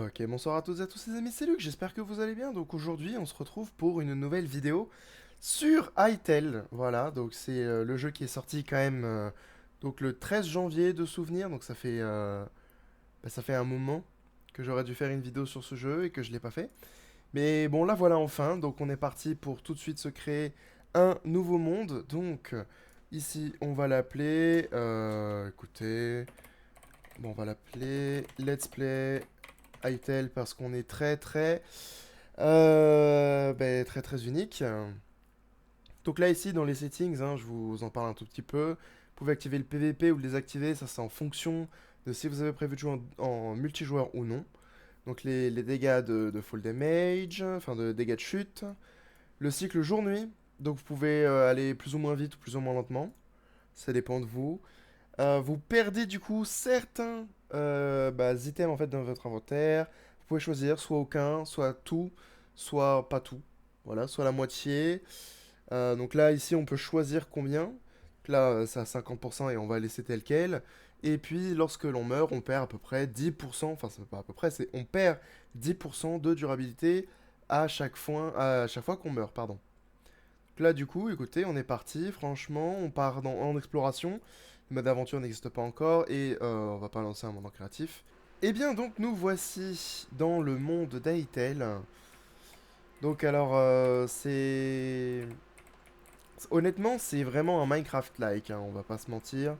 Ok, bonsoir à toutes et à tous les amis, c'est Luc, j'espère que vous allez bien. Donc aujourd'hui, on se retrouve pour une nouvelle vidéo sur Hytale. Voilà, donc c'est le jeu qui est sorti quand même donc le 13 janvier de souvenir. Donc ça fait un moment que j'aurais dû faire une vidéo sur ce jeu et que je l'ai pas fait. Mais bon, là voilà enfin. Donc on est parti pour tout de suite se créer un nouveau monde. Donc ici, on va l'appeler. Écoutez, bon, on va l'appeler Let's Play Hytale parce qu'on est très très unique. Donc là ici dans les settings, hein, je vous en parle un tout petit peu. Vous pouvez activer le PVP ou le désactiver, ça c'est en fonction de si vous avez prévu de jouer en multijoueur ou non. Donc les dégâts de fall damage, enfin de dégâts de chute. Le cycle jour-nuit, donc vous pouvez aller plus ou moins vite ou plus ou moins lentement. Ça dépend de vous. Vous perdez du coup certains items en fait dans votre inventaire. Vous pouvez choisir soit aucun, soit tout, soit pas tout. Voilà, soit la moitié. Donc là, ici, on peut choisir combien. Donc là, c'est à 50% et on va laisser tel quel. Et puis, lorsque l'on meurt, on perd à peu près 10%. Enfin, c'est pas à peu près, c'est on perd 10% de durabilité à chaque fois qu'on meurt, pardon. Donc là, du coup, écoutez, on est parti. Franchement, on part en exploration. Le mode aventure n'existe pas encore et on va pas lancer un monde en créatif. Et bien donc nous voici dans le monde d'Aitel. Donc alors honnêtement c'est vraiment un Minecraft-like, hein, on va pas se mentir.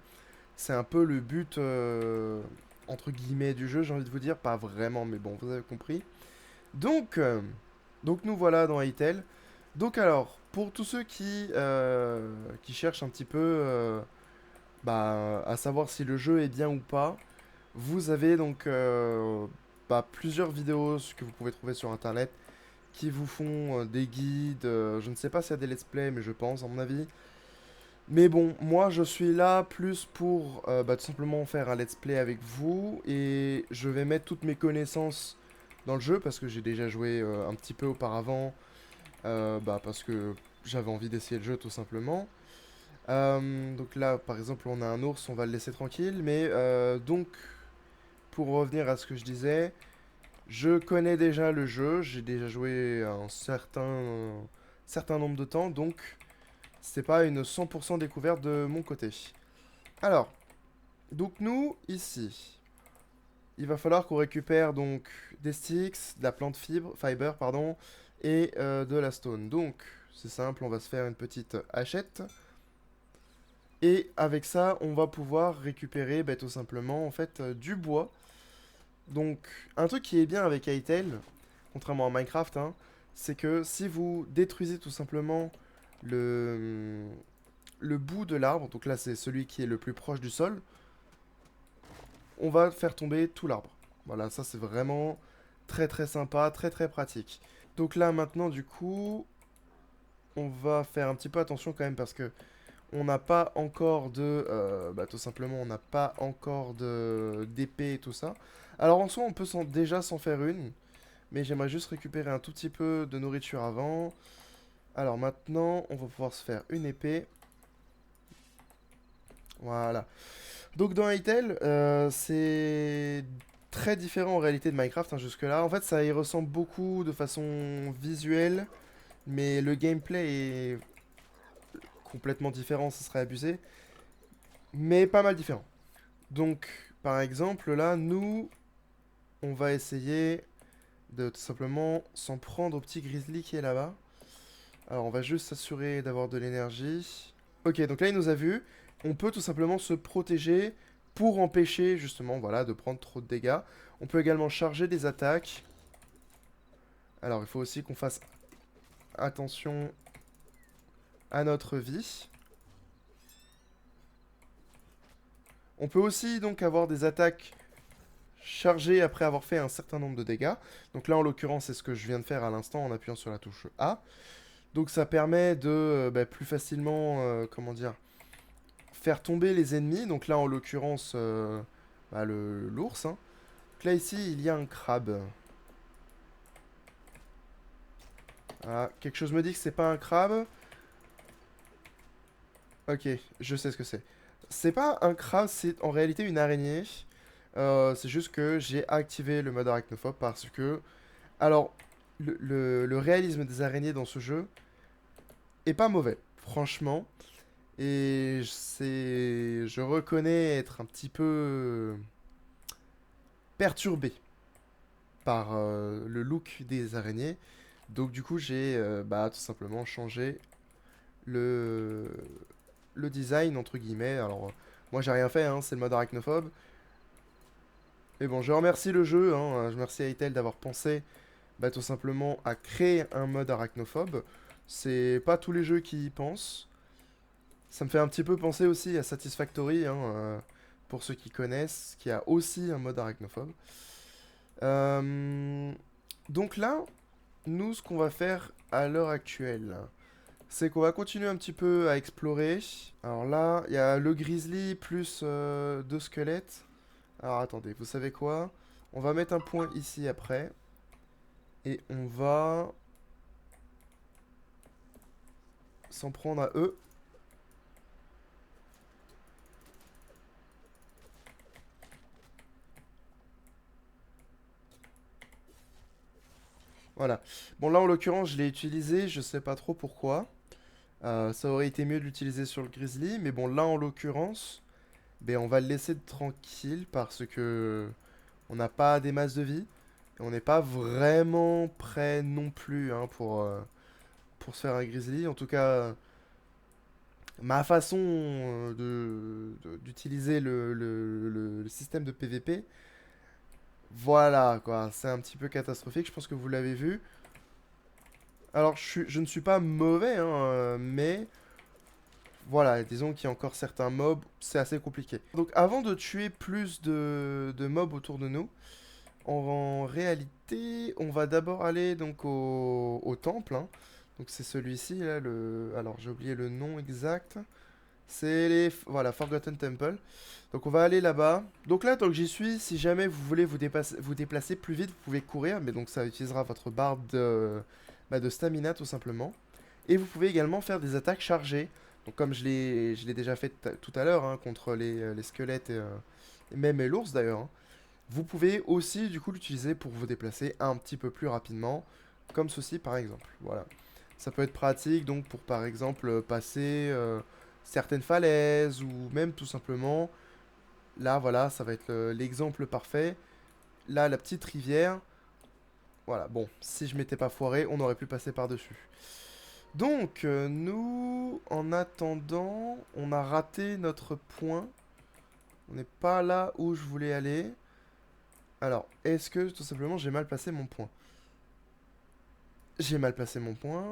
C'est un peu le but entre guillemets du jeu, j'ai envie de vous dire, pas vraiment mais bon vous avez compris. Donc, euh, donc nous voilà dans Aitel. Donc alors pour tous ceux qui cherchent un petit peu à savoir si le jeu est bien ou pas, vous avez donc plusieurs vidéos que vous pouvez trouver sur internet qui vous font des guides. Je ne sais pas s'il y a des let's play, mais je pense, à mon avis. Mais bon, moi je suis là plus pour tout simplement faire un let's play avec vous et je vais mettre toutes mes connaissances dans le jeu parce que j'ai déjà joué un petit peu auparavant, parce que j'avais envie d'essayer le jeu tout simplement. Donc là, par exemple, on a un ours, on va le laisser tranquille. Mais donc, pour revenir à ce que je disais, je connais déjà le jeu, j'ai déjà joué certain nombre de temps, donc c'est pas une 100% découverte de mon côté. Alors, donc nous, ici, il va falloir qu'on récupère donc des sticks, de la plante fiber, pardon, et de la stone. Donc, c'est simple, on va se faire une petite hachette. Et avec ça, on va pouvoir récupérer tout simplement en fait du bois. Donc, un truc qui est bien avec Hytale, contrairement à Minecraft, hein, c'est que si vous détruisez tout simplement le, le bout de l'arbre, donc là c'est celui qui est le plus proche du sol, on va faire tomber tout l'arbre. Voilà, ça c'est vraiment très très sympa, très très pratique. Donc là maintenant du coup, on va faire un petit peu attention quand même parce que on n'a pas encore tout simplement, on n'a pas encore de d'épée et tout ça. Alors en soi, on peut déjà s'en faire une. Mais j'aimerais juste récupérer un tout petit peu de nourriture avant. Alors maintenant, on va pouvoir se faire une épée. Voilà. Donc dans Hytale, c'est très différent en réalité de Minecraft hein, jusque-là. En fait, ça y ressemble beaucoup de façon visuelle. Mais le gameplay est complètement différent, ce serait abusé. Mais pas mal différent. Donc, par exemple, là, nous, on va essayer de tout simplement s'en prendre au petit grizzly qui est là-bas. Alors, on va juste s'assurer d'avoir de l'énergie. Ok, donc là, il nous a vus. On peut tout simplement se protéger pour empêcher, justement, voilà, de prendre trop de dégâts. On peut également charger des attaques. Alors, il faut aussi qu'on fasse attention à notre vie. On peut aussi, donc, avoir des attaques chargées après avoir fait un certain nombre de dégâts. Donc là, en l'occurrence, c'est ce que je viens de faire à l'instant en appuyant sur la touche A. Donc ça permet de plus facilement, comment dire, faire tomber les ennemis. Donc là, en l'occurrence, l'ours. Hein. Donc là, ici, il y a un crabe. Ah, quelque chose me dit que c'est pas un crabe. Ok, je sais ce que c'est. C'est pas un crabe, c'est en réalité une araignée. C'est juste que j'ai activé le mode arachnophobe parce que... Alors, le réalisme des araignées dans ce jeu est pas mauvais, franchement. Et je reconnais être un petit peu perturbé par le look des araignées. Donc du coup, j'ai bah, tout simplement changé le, le design, entre guillemets. Alors, moi, j'ai rien fait, hein, c'est le mode arachnophobe. Et bon, je remercie le jeu, hein, je remercie Aitel d'avoir pensé bah, tout simplement à créer un mode arachnophobe. C'est pas tous les jeux qui y pensent. Ça me fait un petit peu penser aussi à Satisfactory, hein, pour ceux qui connaissent, qui a aussi un mode arachnophobe. Euh, donc là, nous, ce qu'on va faire à l'heure actuelle, c'est qu'on va continuer un petit peu à explorer. Alors là, il y a le grizzly plus deux squelettes. Alors attendez, vous savez quoi? On va mettre un point ici après. Et on va s'en prendre à eux. Voilà. Bon là en l'occurrence je l'ai utilisé, je sais pas trop pourquoi. Ça aurait été mieux de l'utiliser sur le grizzly, mais bon là en l'occurrence, ben, on va le laisser tranquille parce que on n'a pas des masses de vie. Et on n'est pas vraiment prêt non plus hein, pour se faire un grizzly. En tout cas, ma façon d'utiliser le système de PVP, voilà quoi, c'est un petit peu catastrophique, je pense que vous l'avez vu. Alors, je ne suis pas mauvais, hein, mais voilà, disons qu'il y a encore certains mobs, c'est assez compliqué. Donc, avant de tuer plus de mobs autour de nous, en réalité, on va d'abord aller donc au temple, hein. Donc, c'est celui-ci, là, alors j'ai oublié le nom exact. C'est voilà, Forgotten Temple. Donc on va aller là-bas. Donc là, tant que j'y suis, si jamais vous voulez vous déplacer plus vite, vous pouvez courir. Mais donc ça utilisera votre barre de stamina tout simplement. Et vous pouvez également faire des attaques chargées. Donc comme je l'ai déjà fait tout à l'heure hein, contre les squelettes et même l'ours d'ailleurs, hein. Vous pouvez aussi du coup l'utiliser pour vous déplacer un petit peu plus rapidement. Comme ceci par exemple. Voilà. Ça peut être pratique donc pour par exemple passer certaines falaises ou même tout simplement, là voilà, ça va être l'exemple parfait. Là, la petite rivière, voilà, bon, si je m'étais pas foiré, on aurait pu passer par-dessus. Donc, nous, en attendant, on a raté notre point. On n'est pas là où je voulais aller. Alors, est-ce que tout simplement j'ai mal placé mon point? J'ai mal placé mon point.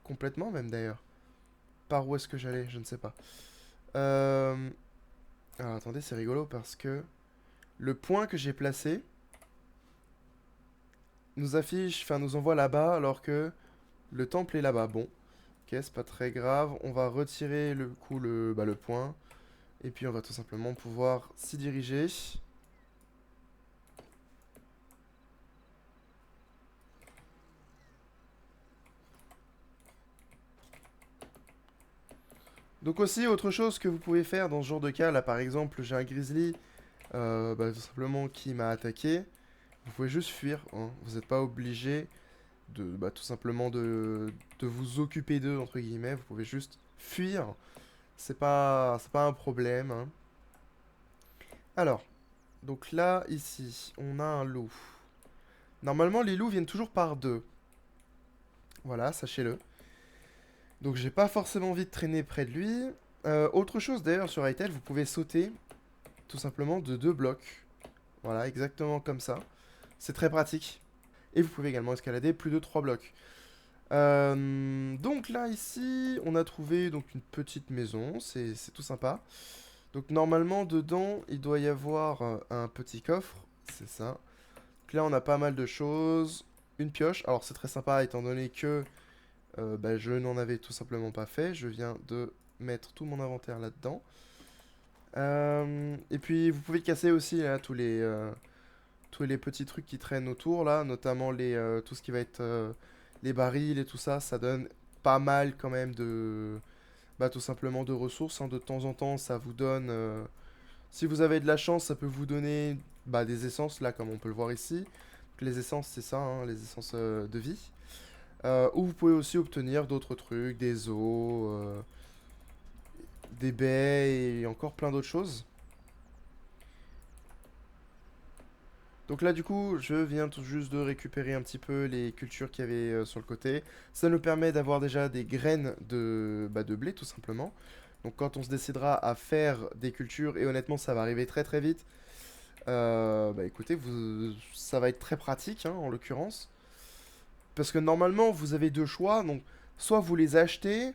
Complètement même d'ailleurs. Par où est-ce que j'allais? Je ne sais pas. Euh... Alors attendez, c'est rigolo parce que le point que j'ai placé nous affiche, enfin nous envoie là-bas alors que le temple est là-bas. Bon, ok, c'est pas très grave. On va retirer le coup le point. Et puis on va tout simplement pouvoir s'y diriger. Donc aussi, autre chose que vous pouvez faire dans ce genre de cas, là par exemple, j'ai un grizzly bah, tout simplement qui m'a attaqué. Vous pouvez juste fuir, hein. Vous n'êtes pas obligé de bah, tout simplement de vous occuper d'eux, entre guillemets. Vous pouvez juste fuir. C'est pas un problème, hein. Alors, donc là, ici, on a un loup. Normalement, les loups viennent toujours par deux. Voilà, sachez-le. Donc j'ai pas forcément envie de traîner près de lui. Autre chose d'ailleurs sur Hytale, vous pouvez sauter tout simplement de deux blocs. Voilà, exactement comme ça. C'est très pratique. Et vous pouvez également escalader plus de 3 blocs. Donc là, ici, on a trouvé donc une petite maison. C'est tout sympa. Donc normalement, dedans, il doit y avoir un petit coffre. C'est ça. Donc là, on a pas mal de choses. Une pioche. Alors c'est très sympa étant donné que bah, je n'en avais tout simplement pas fait. Je viens de mettre tout mon inventaire là-dedans. Et puis vous pouvez casser aussi là, tous les petits trucs qui traînent autour là, notamment tout ce qui va être les barils et tout ça. Ça donne pas mal quand même de, bah, tout simplement de ressources, hein. De temps en temps, ça vous donne Si vous avez de la chance, ça peut vous donner bah, des essences, là, comme on peut le voir ici. Donc, les essences, c'est ça, hein, les essences de vie. Ou vous pouvez aussi obtenir d'autres trucs, des os, des baies et encore plein d'autres choses. Donc là, du coup, je viens tout juste de récupérer un petit peu les cultures qu'il y avait sur le côté. Ça nous permet d'avoir déjà des graines de blé, tout simplement. Donc quand on se décidera à faire des cultures, et honnêtement, ça va arriver très très vite, bah écoutez, ça va être très pratique, hein, en l'occurrence. Parce que normalement, vous avez deux choix. Donc, soit vous les achetez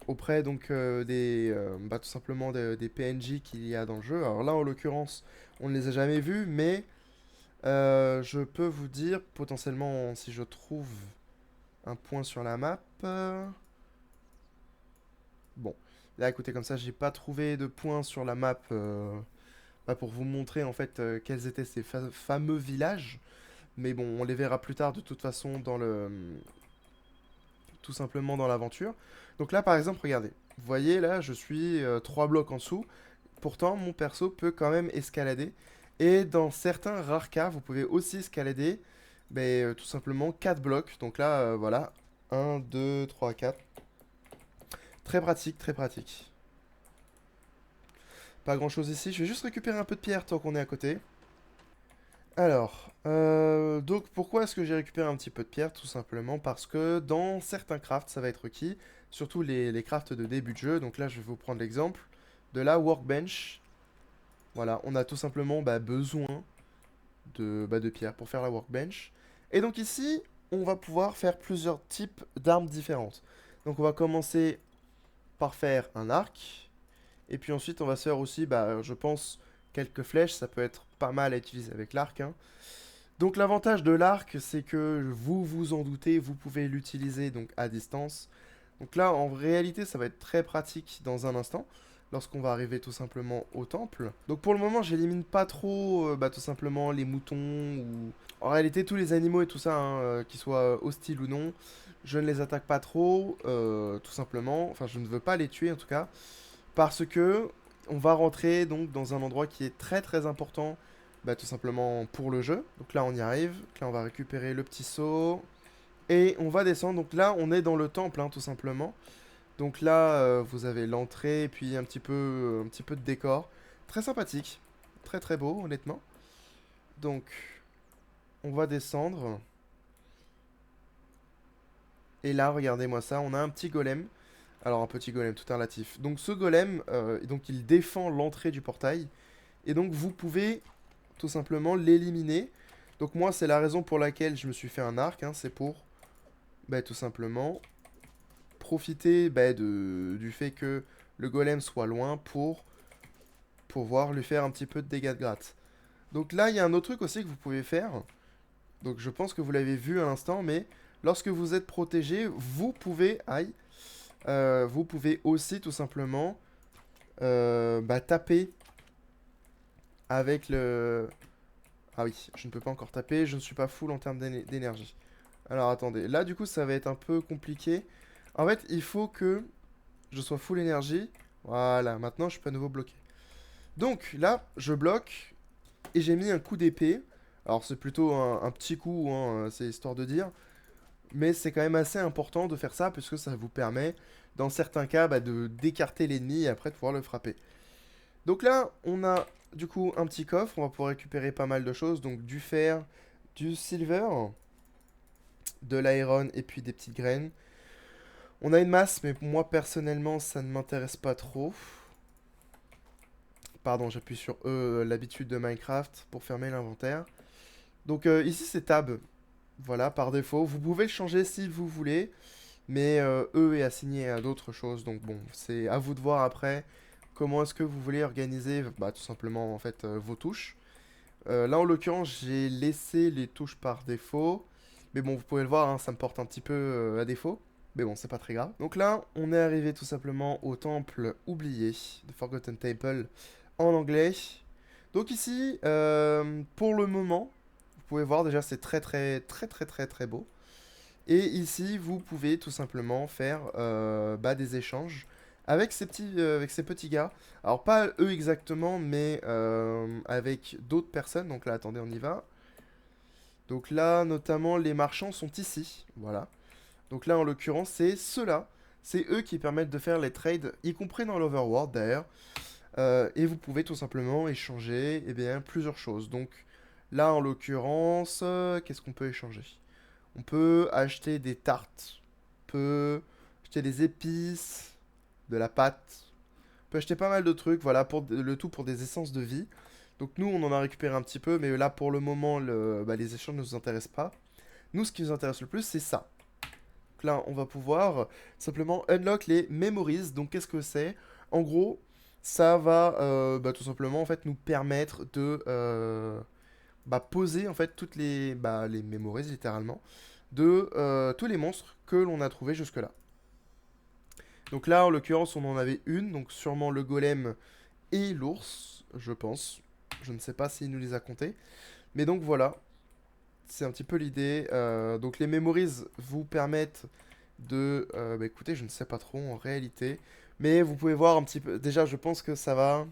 auprès donc bah, tout simplement des PNJ qu'il y a dans le jeu. Alors là, en l'occurrence, on ne les a jamais vus, mais je peux vous dire potentiellement si je trouve un point sur la map. Bon, là écoutez, comme ça j'ai pas trouvé de point sur la map bah, pour vous montrer en fait quels étaient ces fameux villages. Mais bon, on les verra plus tard de toute façon dans tout simplement dans l'aventure. Donc là par exemple, regardez, vous voyez là je suis 3 blocs en dessous. Pourtant mon perso peut quand même escalader. Et dans certains rares cas, vous pouvez aussi escalader tout simplement 4 blocs. Donc là, voilà, un 2 3 4. Très pratique, très pratique. Pas grand chose ici, je vais juste récupérer un peu de pierre tant qu'on est à côté. Alors, donc pourquoi est-ce que j'ai récupéré un petit peu de pierre? Tout simplement parce que dans certains crafts, ça va être requis, surtout les crafts de début de jeu. Donc là, je vais vous prendre l'exemple de la workbench. Voilà, on a tout simplement besoin de pierre pour faire la workbench. Et donc ici, on va pouvoir faire plusieurs types d'armes différentes. Donc on va commencer par faire un arc. Et puis ensuite, on va se faire aussi, je pense, quelques flèches. Ça peut être pas mal à utiliser avec l'arc, hein. Donc l'avantage de l'arc, c'est que vous vous en doutez, vous pouvez l'utiliser donc à distance. Donc là, en réalité, ça va être très pratique dans un instant, lorsqu'on va arriver tout simplement au temple. Donc pour le moment, j'élimine pas trop, tout simplement les moutons ou... En réalité, tous les animaux et tout ça, hein, qu'ils soient hostiles ou non, je ne les attaque pas trop, tout simplement. Enfin, je ne veux pas les tuer en tout cas, parce que on va rentrer donc dans un endroit qui est très très important, tout simplement pour le jeu. Donc là, on y arrive. Donc là, on va récupérer le petit seau. Et on va descendre. Donc là, on est dans le temple, hein, tout simplement. Donc là, vous avez l'entrée et puis un petit peu de décor. Très sympathique. Très très beau, honnêtement. Donc, on va descendre. Et là, regardez-moi ça. On a un petit golem. Alors, un petit golem, tout est relatif. Donc, ce golem, donc, il défend l'entrée du portail. Et donc, vous pouvez tout simplement l'éliminer. Donc, moi, c'est la raison pour laquelle je me suis fait un arc, hein, c'est pour tout simplement profiter du fait que le golem soit loin pour pouvoir lui faire un petit peu de dégâts de gratte. Donc là, il y a un autre truc aussi que vous pouvez faire. Donc je pense que vous l'avez vu à l'instant, mais lorsque vous êtes protégé, vous pouvez, aïe, vous pouvez aussi tout simplement taper avec le... Ah oui, je ne peux pas encore taper, je ne suis pas full en termes d'énergie. Alors attendez, là du coup ça va être un peu compliqué. En fait, il faut que je sois full énergie. Voilà, maintenant je peux à nouveau bloquer. Donc là, je bloque et j'ai mis un coup d'épée. Alors c'est plutôt un petit coup, hein, c'est histoire de dire. Mais c'est quand même assez important de faire ça puisque ça vous permet, dans certains cas, de d'écarter l'ennemi et après de pouvoir le frapper. Donc là, on a du coup un petit coffre. On va pouvoir récupérer pas mal de choses. Donc du fer, du silver, de l'iron et puis des petites graines. On a une masse, mais moi personnellement, ça ne m'intéresse pas trop. Pardon, j'appuie sur E, l'habitude de Minecraft, pour fermer l'inventaire. Donc ici, c'est Tab. Voilà, par défaut. Vous pouvez le changer si vous voulez, mais E est assigné à d'autres choses. Donc bon, c'est à vous de voir après comment est-ce que vous voulez organiser tout simplement en fait vos touches. Là, en l'occurrence, j'ai laissé les touches par défaut. Mais bon, vous pouvez le voir, hein, ça me porte un petit peu à défaut. Mais bon, c'est pas très grave. Donc là, on est arrivé tout simplement au temple oublié de Forgotten Temple en anglais. Donc ici, pour le moment, vous pouvez voir déjà c'est très très très très très très beau. Et ici, vous pouvez tout simplement faire des échanges avec ces petits gars. Alors pas eux exactement, mais avec d'autres personnes. Donc là, attendez, on y va. Donc là, notamment, les marchands sont ici. Voilà. Donc là, en l'occurrence, c'est ceux-là. C'est eux qui permettent de faire les trades, y compris dans l'Overworld d'ailleurs. Et vous pouvez tout simplement échanger plusieurs choses. Donc là, en l'occurrence, qu'est-ce qu'on peut échanger? On peut acheter des tartes. On peut acheter des épices, de la pâte. On peut acheter pas mal de trucs, voilà, le tout pour des essences de vie. Donc nous, on en a récupéré un petit peu, mais là, pour le moment, les échanges ne nous intéressent pas. Nous, ce qui nous intéresse le plus, c'est ça. Donc là, on va pouvoir simplement unlock les memories. Donc qu'est-ce que c'est? En gros, ça va tout simplement en fait nous permettre de poser en fait toutes les memories littéralement de tous les monstres que l'on a trouvés jusque-là. Donc là, en l'occurrence, on en avait une, donc sûrement le golem et l'ours, je pense. Je ne sais pas s'il nous les a comptés. Mais donc voilà, c'est un petit peu l'idée. Donc les memories vous permettent de... écoutez, je ne sais pas trop en réalité. Mais vous pouvez voir un petit peu... Déjà, je pense que ça va...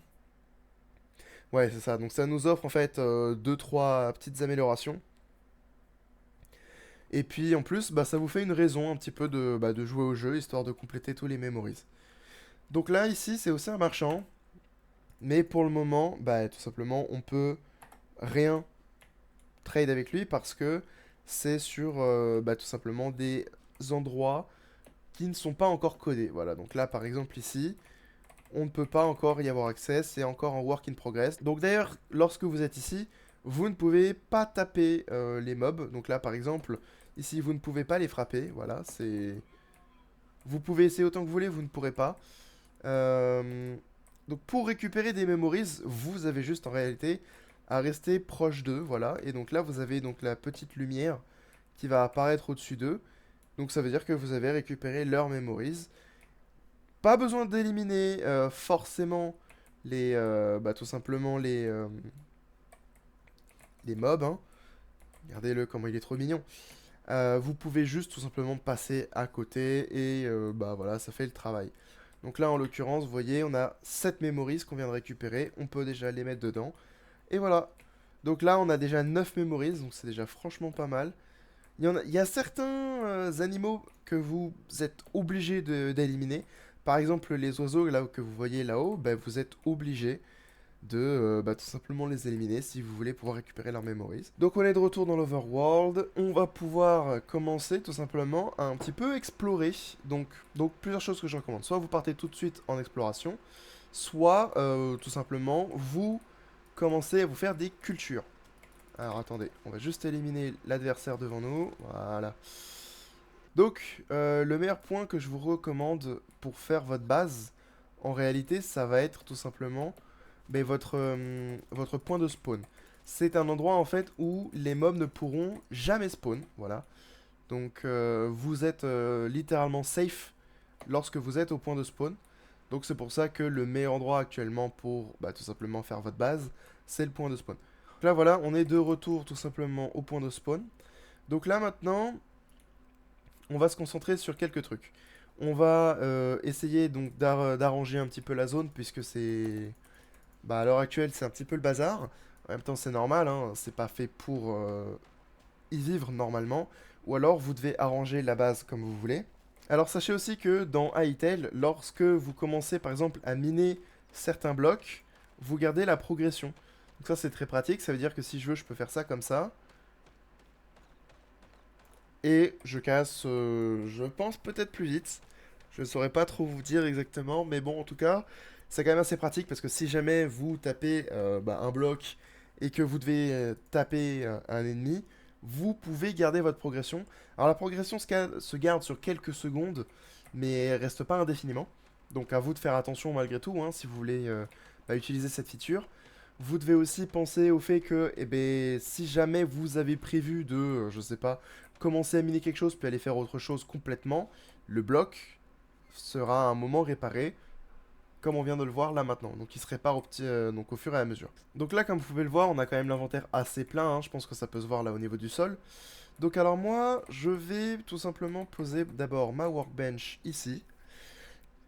Ouais, c'est ça. Donc ça nous offre en fait deux trois petites améliorations. Et puis en plus, ça vous fait une raison un petit peu de jouer au jeu, histoire de compléter tous les memories. Donc là, ici, c'est aussi un marchand. Mais pour le moment, tout simplement, on peut rien trade avec lui parce que c'est sur tout simplement des endroits qui ne sont pas encore codés. Voilà, donc là, par exemple, ici, on ne peut pas encore y avoir accès, c'est encore en work in progress. Donc d'ailleurs, lorsque vous êtes ici, vous ne pouvez pas taper les mobs. Donc là, par exemple, ici, vous ne pouvez pas les frapper. Voilà, c'est... Vous pouvez essayer autant que vous voulez, vous ne pourrez pas. Euh, Donc pour récupérer des memories, vous avez juste en réalité à rester proche d'eux, voilà. Et donc là, vous avez donc la petite lumière qui va apparaître au-dessus d'eux. Donc ça veut dire que vous avez récupéré leurs memories. Pas besoin d'éliminer forcément tout simplement les mobs, hein. Regardez-le comment il est trop mignon. Vous pouvez juste tout simplement passer à côté et voilà, ça fait le travail. Donc là, en l'occurrence, vous voyez, on a 7 memories qu'on vient de récupérer. On peut déjà les mettre dedans. Et voilà. Donc là, on a déjà 9 memories, donc c'est déjà franchement pas mal. Il y a certains animaux que vous êtes obligés d'éliminer. Par exemple, les oiseaux là, que vous voyez là-haut, vous êtes obligés de tout simplement les éliminer si vous voulez pouvoir récupérer leurs memories. Donc on est de retour dans l'Overworld, on va pouvoir commencer tout simplement à un petit peu explorer. Donc plusieurs choses que je recommande. Soit vous partez tout de suite en exploration, soit tout simplement vous commencez à vous faire des cultures. Alors attendez, on va juste éliminer l'adversaire devant nous, voilà. Donc le meilleur point que je vous recommande pour faire votre base, en réalité ça va être tout simplement votre point de spawn. C'est un endroit en fait où les mobs ne pourront jamais spawn, voilà. Donc vous êtes littéralement safe lorsque vous êtes au point de spawn. Donc c'est pour ça que le meilleur endroit actuellement pour tout simplement faire votre base, c'est le point de spawn. Donc là voilà, on est de retour tout simplement au point de spawn. Donc là maintenant, on va se concentrer sur quelques trucs. On va essayer donc d'arranger un petit peu la zone puisque c'est... à l'heure actuelle, c'est un petit peu le bazar. En même temps, c'est normal, hein, c'est pas fait pour y vivre normalement. Ou alors, vous devez arranger la base comme vous voulez. Alors, sachez aussi que dans Hytale, lorsque vous commencez par exemple à miner certains blocs, vous gardez la progression. Donc ça, c'est très pratique. Ça veut dire que si je veux, je peux faire ça comme ça. Et je casse, je pense, peut-être plus vite. Je ne saurais pas trop vous dire exactement, mais bon, en tout cas, c'est quand même assez pratique parce que si jamais vous tapez un bloc et que vous devez taper un ennemi, vous pouvez garder votre progression. Alors la progression se garde sur quelques secondes, mais elle reste pas indéfiniment. Donc à vous de faire attention malgré tout, hein, si vous voulez utiliser cette feature. Vous devez aussi penser au fait que, si jamais vous avez prévu de, je sais pas, commencer à miner quelque chose puis aller faire autre chose complètement, le bloc sera à un moment réparé, comme on vient de le voir là maintenant. Donc il se répare donc au fur et à mesure. Donc là, comme vous pouvez le voir, on a quand même l'inventaire assez plein, hein. Je pense que ça peut se voir là au niveau du sol. Donc alors moi, je vais tout simplement poser d'abord ma workbench ici.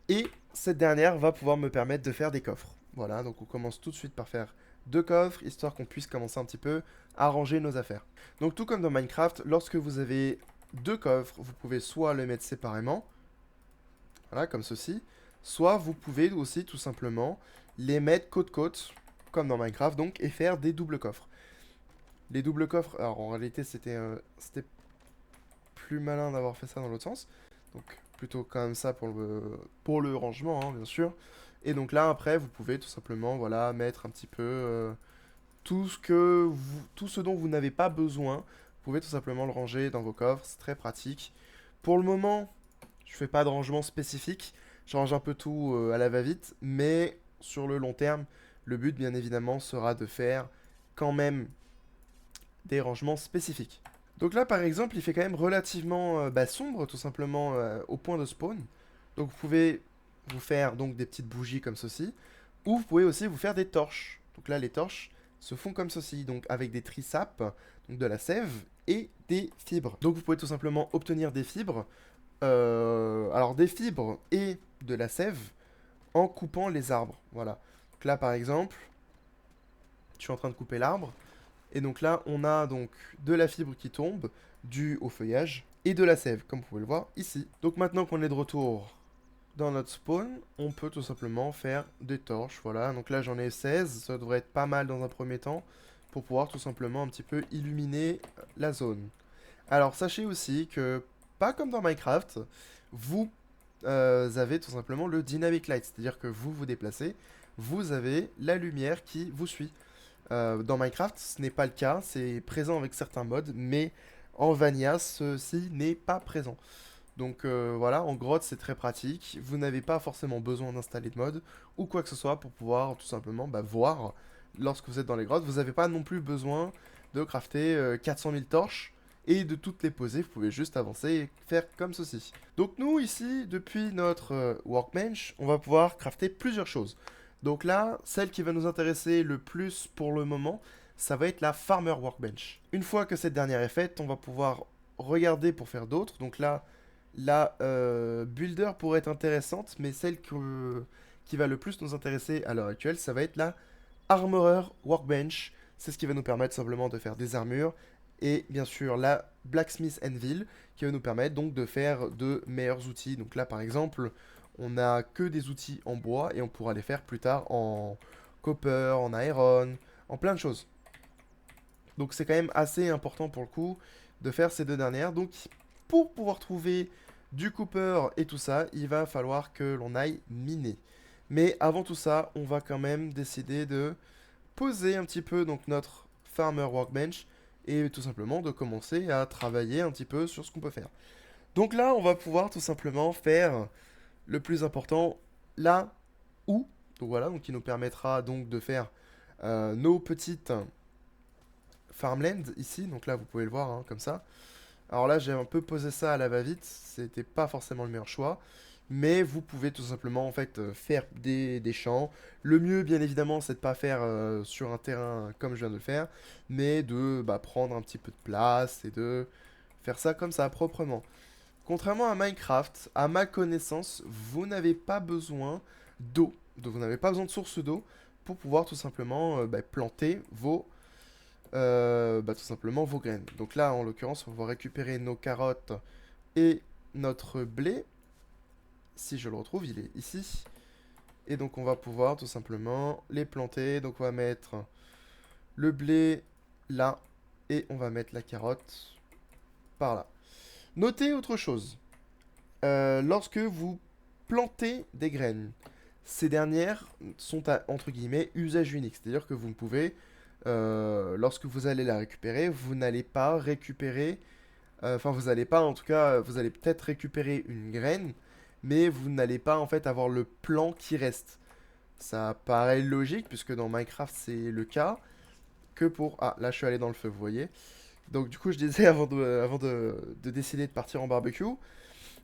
Et cette dernière va pouvoir me permettre de faire des coffres. Voilà, donc on commence tout de suite par faire 2 coffres, histoire qu'on puisse commencer un petit peu à ranger nos affaires. Donc tout comme dans Minecraft, lorsque vous avez 2 coffres, vous pouvez soit les mettre séparément, voilà, comme ceci, soit vous pouvez aussi tout simplement les mettre côte-côte, comme dans Minecraft, donc, et faire des doubles coffres. Les doubles coffres, alors en réalité c'était plus malin d'avoir fait ça dans l'autre sens, donc plutôt comme ça pour le rangement, hein, bien sûr. Et donc là, après, vous pouvez tout simplement, voilà, mettre un petit peu tout ce dont vous n'avez pas besoin. Vous pouvez tout simplement le ranger dans vos coffres, c'est très pratique. Pour le moment, je fais pas de rangement spécifique, je range un peu tout à la va-vite, mais sur le long terme, le but, bien évidemment, sera de faire quand même des rangements spécifiques. Donc là, par exemple, il fait quand même relativement sombre, tout simplement, au point de spawn. Donc vous pouvez vous faire donc des petites bougies comme ceci, ou vous pouvez aussi vous faire des torches. Donc là, les torches se font comme ceci, donc avec des trisapes, donc de la sève et des fibres. Donc vous pouvez tout simplement obtenir des fibres, alors des fibres et de la sève en coupant les arbres. Voilà. Donc là, par exemple, je suis en train de couper l'arbre. Et donc là, on a donc de la fibre qui tombe, due au feuillage, et de la sève, comme vous pouvez le voir ici. Donc maintenant qu'on est de retour dans notre spawn, on peut tout simplement faire des torches, voilà. Donc là, j'en ai 16, ça devrait être pas mal dans un premier temps, pour pouvoir tout simplement un petit peu illuminer la zone. Alors, sachez aussi que, pas comme dans Minecraft, vous avez tout simplement le Dynamic Light, c'est-à-dire que vous vous déplacez, vous avez la lumière qui vous suit. Dans Minecraft, ce n'est pas le cas, c'est présent avec certains mods, mais en Vanilla, ceci n'est pas présent. Donc voilà, en grotte, c'est très pratique. Vous n'avez pas forcément besoin d'installer de mode ou quoi que ce soit pour pouvoir tout simplement voir lorsque vous êtes dans les grottes. Vous n'avez pas non plus besoin de crafter 400 000 torches et de toutes les poser. Vous pouvez juste avancer et faire comme ceci. Donc nous, ici, depuis notre workbench, on va pouvoir crafter plusieurs choses. Donc là, celle qui va nous intéresser le plus pour le moment, ça va être la Farmer Workbench. Une fois que cette dernière est faite, on va pouvoir regarder pour faire d'autres. Donc là, la Builder pourrait être intéressante, mais qui va le plus nous intéresser à l'heure actuelle, ça va être la Armorer Workbench. C'est ce qui va nous permettre simplement de faire des armures. Et bien sûr, la Blacksmith Anvil, qui va nous permettre donc de faire de meilleurs outils. Donc là, par exemple, on n'a que des outils en bois et on pourra les faire plus tard en copper, en iron, en plein de choses. Donc c'est quand même assez important pour le coup de faire ces deux dernières. Donc pour pouvoir trouver du copper et tout ça, il va falloir que l'on aille miner. Mais avant tout ça, on va quand même décider de poser un petit peu donc notre farmer workbench et tout simplement de commencer à travailler un petit peu sur ce qu'on peut faire. Donc là, on va pouvoir tout simplement faire le plus important, la houe. Donc voilà, donc qui nous permettra donc de faire nos petites farmland ici. Donc là, vous pouvez le voir hein, comme ça. Alors là, j'ai un peu posé ça à la va-vite. C'était pas forcément le meilleur choix. Mais vous pouvez tout simplement en fait faire des champs. Le mieux, bien évidemment, c'est de pas faire sur un terrain comme je viens de le faire, mais de prendre un petit peu de place et de faire ça comme ça, proprement. Contrairement à Minecraft, à ma connaissance, vous n'avez pas besoin d'eau. Donc vous n'avez pas besoin de source d'eau pour pouvoir tout simplement planter tout simplement vos graines. Donc là, en l'occurrence, on va récupérer nos carottes et notre blé. Si je le retrouve, il est ici. Et donc on va pouvoir tout simplement les planter. Donc on va mettre le blé là et on va mettre la carotte par là. Notez autre chose. Lorsque vous plantez des graines, ces dernières sont à, entre guillemets, usage unique. C'est-à-dire que vous ne pouvez, lorsque vous allez la récupérer, vous n'allez pas récupérer, enfin vous n'allez pas, en tout cas, vous allez peut-être récupérer une graine, mais vous n'allez pas en fait avoir le plant qui reste. Ça paraît logique, puisque dans Minecraft c'est le cas, que pour... Ah, là je suis allé dans le feu, vous voyez. Donc du coup je disais avant de décider de partir en barbecue,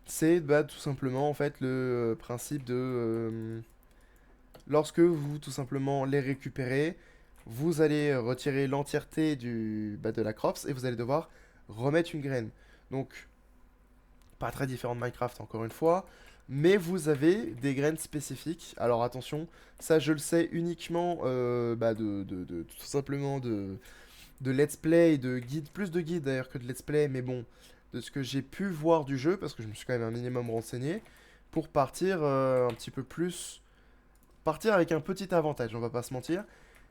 c'est tout simplement en fait le principe de lorsque vous tout simplement les récupérez, vous allez retirer l'entièreté de la crops et vous allez devoir remettre une graine. Donc pas très différent de Minecraft encore une fois. mais vous avez des graines spécifiques. Alors attention, ça je le sais uniquement tout simplement de let's play, de guide, plus de guides d'ailleurs que de let's play, mais bon, de ce que j'ai pu voir du jeu, parce que je me suis quand même un minimum renseigné, pour partir un petit peu plus, partir avec un petit avantage, on va pas se mentir,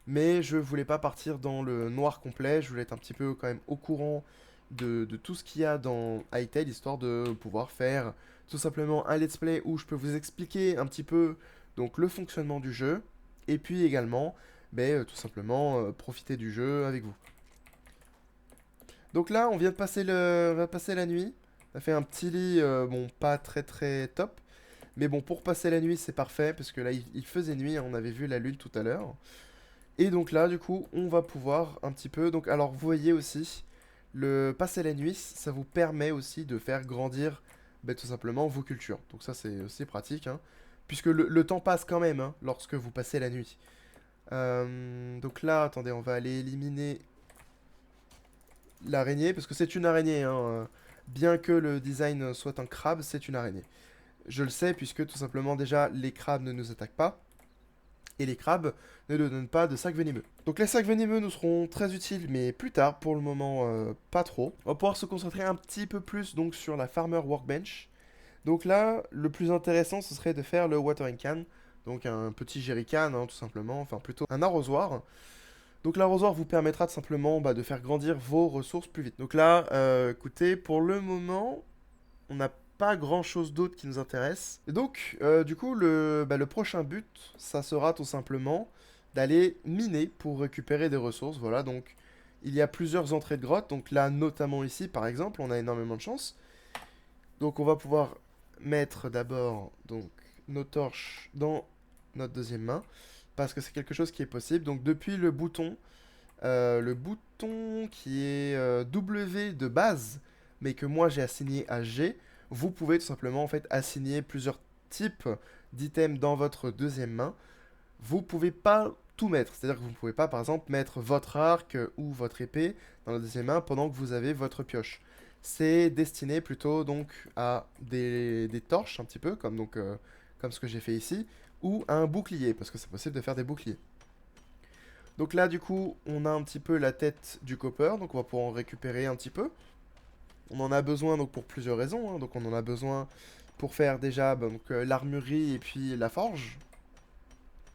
mais je voulais pas partir dans le noir complet, je voulais être un petit peu quand même au courant de tout ce qu'il y a dans Hytale, histoire de pouvoir faire tout simplement un let's play où je peux vous expliquer un petit peu donc le fonctionnement du jeu, et puis également tout simplement profiter du jeu avec vous. Donc là, on vient de passer on va passer la nuit. On a fait un petit lit, bon, pas très très top. Mais bon, pour passer la nuit, c'est parfait, parce que là, il faisait nuit, hein, on avait vu la lune tout à l'heure. Et donc là, du coup, on va pouvoir un petit peu... Donc, alors, vous voyez aussi, le passer la nuit, ça vous permet aussi de faire grandir, tout simplement, vos cultures. Donc ça, c'est aussi pratique, hein, puisque le temps passe quand même, hein, lorsque vous passez la nuit. Donc là, attendez, on va aller éliminer l'araignée, parce que c'est une araignée, hein, bien que le design soit un crabe, c'est une araignée. Je le sais, puisque tout simplement, déjà, les crabes ne nous attaquent pas, et les crabes ne nous donnent pas de sacs venimeux. Donc les sacs venimeux nous seront très utiles, mais plus tard, pour le moment, pas trop. On va pouvoir se concentrer un petit peu plus donc sur la Farmer Workbench. Donc là, le plus intéressant, ce serait de faire le watering can, donc un petit jerrycan, hein, tout simplement, enfin plutôt un arrosoir. Donc l'arrosoir vous permettra tout simplement de faire grandir vos ressources plus vite. Donc là, écoutez, pour le moment, on n'a pas grand chose d'autre qui nous intéresse. Et donc, du coup, le prochain but, ça sera tout simplement d'aller miner pour récupérer des ressources. Voilà, donc il y a plusieurs entrées de grottes. Donc là, notamment ici, par exemple, on a énormément de chance. Donc on va pouvoir mettre d'abord donc nos torches dans notre deuxième main, parce que c'est quelque chose qui est possible. Donc depuis le bouton qui est W de base, mais que moi j'ai assigné à G, vous pouvez tout simplement en fait assigner plusieurs types d'items dans votre deuxième main. Vous pouvez pas tout mettre, c'est-à-dire que vous ne pouvez pas par exemple mettre votre arc ou votre épée dans la deuxième main pendant que vous avez votre pioche. C'est destiné plutôt donc à des torches un petit peu, comme ce que j'ai fait ici, ou à un bouclier, parce que c'est possible de faire des boucliers. Donc là, du coup, on a un petit peu la tête du copper, donc on va pouvoir en récupérer un petit peu. On en a besoin donc pour plusieurs raisons, hein. Donc on en a besoin pour faire déjà l'armurerie et puis la forge.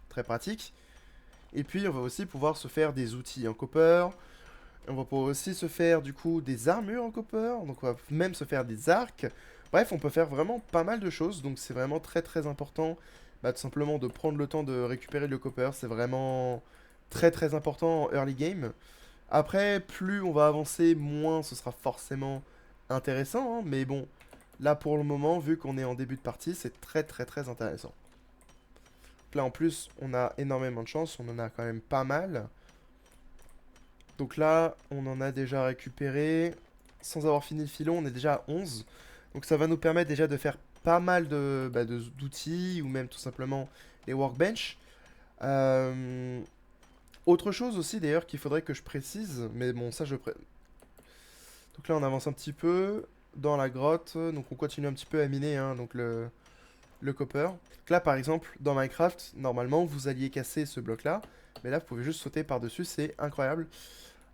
Très pratique. Et puis on va aussi pouvoir se faire des outils en copper. On va pouvoir aussi se faire du coup des armures en copper. Donc on va même se faire des arcs. Bref, on peut faire vraiment pas mal de choses. Donc c'est vraiment très très important tout simplement de prendre le temps de récupérer le copper. C'est vraiment très très important en early game. Après, plus on va avancer, moins ce sera forcément intéressant, hein, mais bon, là pour le moment, vu qu'on est en début de partie, c'est très très très intéressant. Là en plus, on a énormément de chance, on en a quand même pas mal. Donc là, on en a déjà récupéré. Sans avoir fini le filon, on est déjà à 11. Donc ça va nous permettre déjà de faire pas mal d'outils, ou même tout simplement les workbench. Autre chose aussi d'ailleurs qu'il faudrait que je précise, mais bon ça donc là on avance un petit peu dans la grotte, donc on continue un petit peu à miner hein, donc le copper. Donc là par exemple dans Minecraft, normalement vous alliez casser ce bloc là, mais là vous pouvez juste sauter par dessus, c'est incroyable.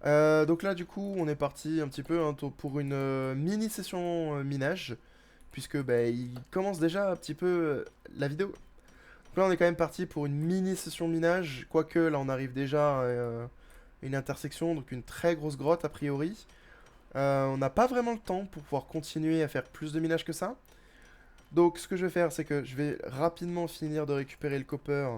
Donc là du coup on est parti un petit peu hein, pour une mini session minage, puisque il commence déjà un petit peu la vidéo. Donc là on est quand même parti pour une mini session minage, quoique là on arrive déjà à une intersection, donc une très grosse grotte a priori. On n'a pas vraiment le temps pour pouvoir continuer à faire plus de minage que ça. Donc ce que je vais faire, c'est que je vais rapidement finir de récupérer le copper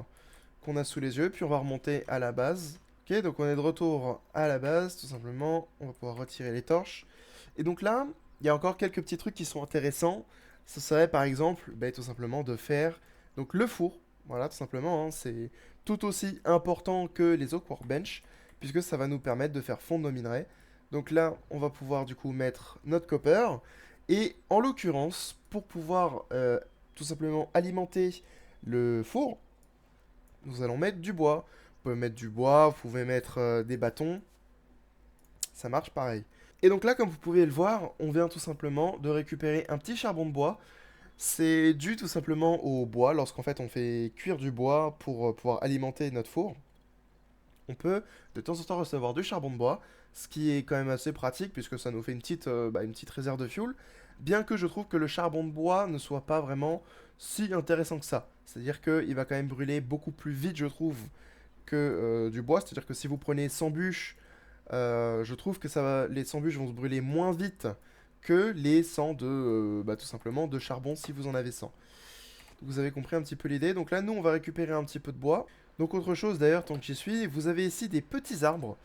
qu'on a sous les yeux, puis on va remonter à la base. Ok, donc on est de retour à la base, tout simplement. On va pouvoir retirer les torches. Et donc là, il y a encore quelques petits trucs qui sont intéressants. Ce serait par exemple, tout simplement de faire donc le four. Voilà, tout simplement, hein, c'est tout aussi important que les oak workbench, puisque ça va nous permettre de faire fondre nos minerais. Donc là, on va pouvoir du coup mettre notre copper. Et en l'occurrence, pour pouvoir tout simplement alimenter le four, nous allons mettre du bois. Vous pouvez mettre du bois, vous pouvez mettre des bâtons. Ça marche pareil. Et donc là, comme vous pouvez le voir, on vient tout simplement de récupérer un petit charbon de bois. C'est dû tout simplement au bois. Lorsqu'en fait on fait cuire du bois pour pouvoir alimenter notre four, on peut de temps en temps recevoir du charbon de bois, ce qui est quand même assez pratique puisque ça nous fait une petite réserve de fuel, bien que je trouve que le charbon de bois ne soit pas vraiment si intéressant que ça. C'est-à-dire qu'il va quand même brûler beaucoup plus vite, je trouve, que du bois. C'est-à-dire que si vous prenez 100 bûches, je trouve que les 100 bûches vont se brûler moins vite que les 100 tout simplement de charbon si vous en avez 100. Vous avez compris un petit peu l'idée. Donc là, nous, on va récupérer un petit peu de bois. Donc autre chose d'ailleurs, tant que j'y suis, vous avez ici des petits arbres.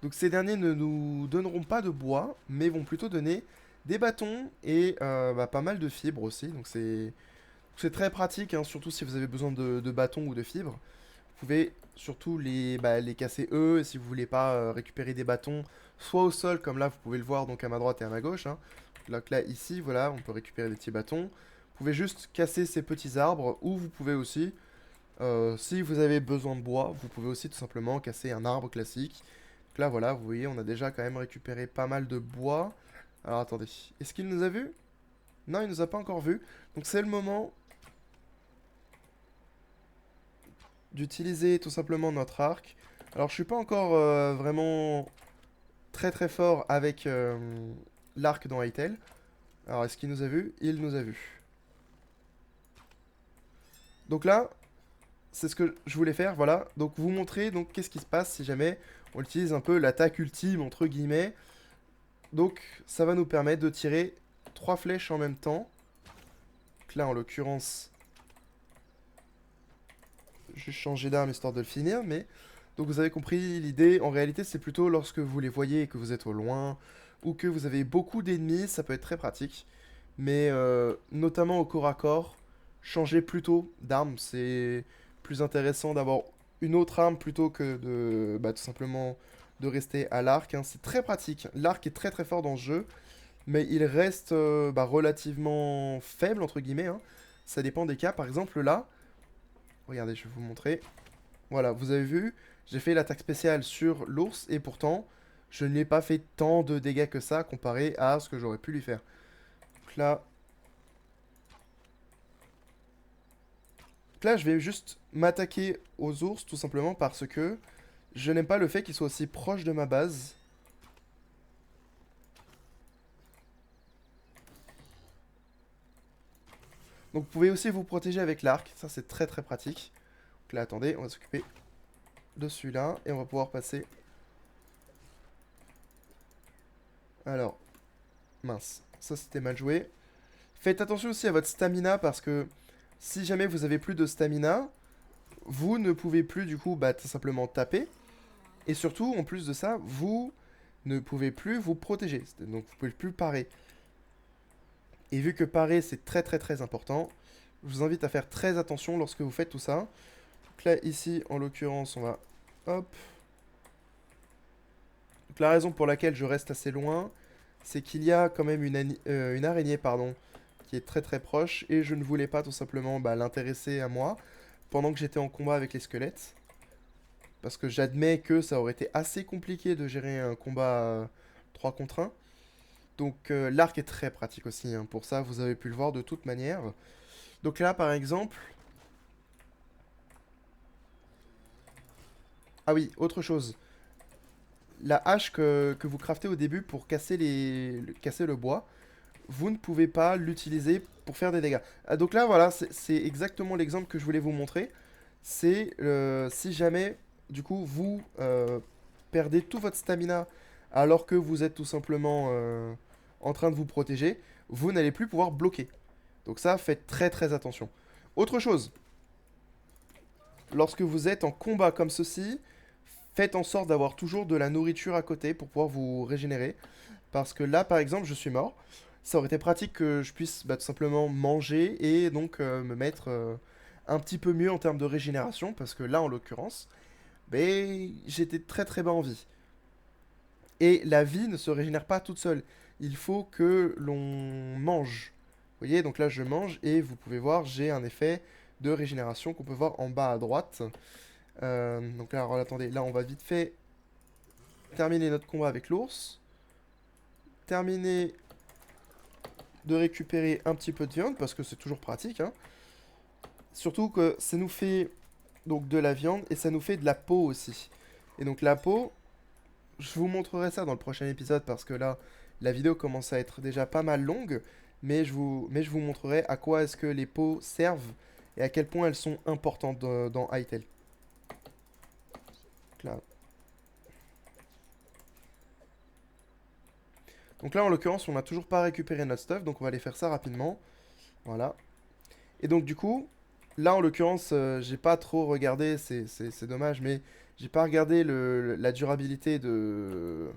Donc ces derniers ne nous donneront pas de bois, mais vont plutôt donner des bâtons et pas mal de fibres aussi. Donc c'est très pratique, hein, surtout si vous avez besoin de bâtons ou de fibres. Vous pouvez surtout les casser eux, et si vous voulez pas récupérer des bâtons, soit au sol, comme là vous pouvez le voir donc à ma droite et à ma gauche, hein. Donc là, ici, voilà, on peut récupérer des petits bâtons. Vous pouvez juste casser ces petits arbres, ou vous pouvez aussi, si vous avez besoin de bois, vous pouvez aussi tout simplement casser un arbre classique. Donc là, voilà, vous voyez, on a déjà quand même récupéré pas mal de bois. Alors attendez, est-ce qu'il nous a vus? Non, il nous a pas encore vus. Donc c'est le moment d'utiliser tout simplement notre arc. Alors je suis pas encore vraiment très très fort avec l'arc dans Hytale. Alors est-ce qu'il nous a vu? Il nous a vu. Donc là, c'est ce que je voulais faire, voilà. Donc vous montrer donc qu'est-ce qui se passe si jamais on utilise un peu l'attaque ultime entre guillemets. Donc ça va nous permettre de tirer 3 flèches en même temps. Donc là en l'occurrence, je vais changer d'arme histoire de le finir, mais donc vous avez compris l'idée. En réalité, c'est plutôt lorsque vous les voyez et que vous êtes au loin ou que vous avez beaucoup d'ennemis, ça peut être très pratique. Mais notamment au corps à corps, changer plutôt d'arme, c'est plus intéressant d'avoir une autre arme plutôt que de tout simplement de rester à l'arc, hein. C'est très pratique. L'arc est très très fort dans ce jeu, mais il reste relativement faible entre guillemets, hein. Ça dépend des cas. Par exemple là, regardez, je vais vous montrer. Voilà, vous avez vu, j'ai fait l'attaque spéciale sur l'ours et pourtant, je ne lui ai pas fait tant de dégâts que ça comparé à ce que j'aurais pu lui faire. Donc là, je vais juste m'attaquer aux ours tout simplement parce que je n'aime pas le fait qu'ils soient aussi proches de ma base. Donc vous pouvez aussi vous protéger avec l'arc, ça c'est très très pratique. Donc là, attendez, on va s'occuper de celui-là et on va pouvoir passer. Alors, mince, ça c'était mal joué. Faites attention aussi à votre stamina parce que si jamais vous avez plus de stamina, vous ne pouvez plus du coup tout simplement taper. Et surtout, en plus de ça, vous ne pouvez plus vous protéger. Donc vous pouvez plus parer. Et vu que parer c'est très très très important, je vous invite à faire très attention lorsque vous faites tout ça. Donc là ici en l'occurrence on va hop. Donc la raison pour laquelle je reste assez loin, c'est qu'il y a quand même une araignée pardon, qui est très très proche et je ne voulais pas tout simplement l'intéresser à moi pendant que j'étais en combat avec les squelettes. Parce que j'admets que ça aurait été assez compliqué de gérer un combat 3 contre 1. Donc l'arc est très pratique aussi, hein. Pour ça, vous avez pu le voir de toute manière. Donc là, par exemple... Ah oui, autre chose. La hache que vous craftez au début pour casser le bois, vous ne pouvez pas l'utiliser pour faire des dégâts. Ah, donc là, voilà, c'est exactement l'exemple que je voulais vous montrer. C'est si jamais, du coup, vous perdez tout votre stamina alors que vous êtes tout simplement en train de vous protéger, vous n'allez plus pouvoir bloquer. Donc ça, faites très très attention. Autre chose, lorsque vous êtes en combat comme ceci, faites en sorte d'avoir toujours de la nourriture à côté pour pouvoir vous régénérer. Parce que là, par exemple, je suis mort. Ça aurait été pratique que je puisse tout simplement manger et donc me mettre un petit peu mieux en termes de régénération. Parce que là, en l'occurrence, j'étais très très bas en vie. Et la vie ne se régénère pas toute seule. Il faut que l'on mange. Vous voyez, donc là je mange et vous pouvez voir, j'ai un effet de régénération qu'on peut voir en bas à droite. Donc là, alors, attendez, là on va vite fait terminer notre combat avec l'ours. Terminer de récupérer un petit peu de viande, parce que c'est toujours pratique, hein. Surtout que ça nous fait donc de la viande, et ça nous fait de la peau aussi. Et donc la peau, je vous montrerai ça dans le prochain épisode, parce que là, la vidéo commence à être déjà pas mal longue, mais je vous montrerai à quoi est-ce que les peaux servent, et à quel point elles sont importantes dans Hytale. Donc là, en l'occurrence, on n'a toujours pas récupéré notre stuff, donc on va aller faire ça rapidement. Voilà. Et donc, du coup, là, en l'occurrence, j'ai pas trop regardé, c'est dommage, mais j'ai pas regardé la durabilité de...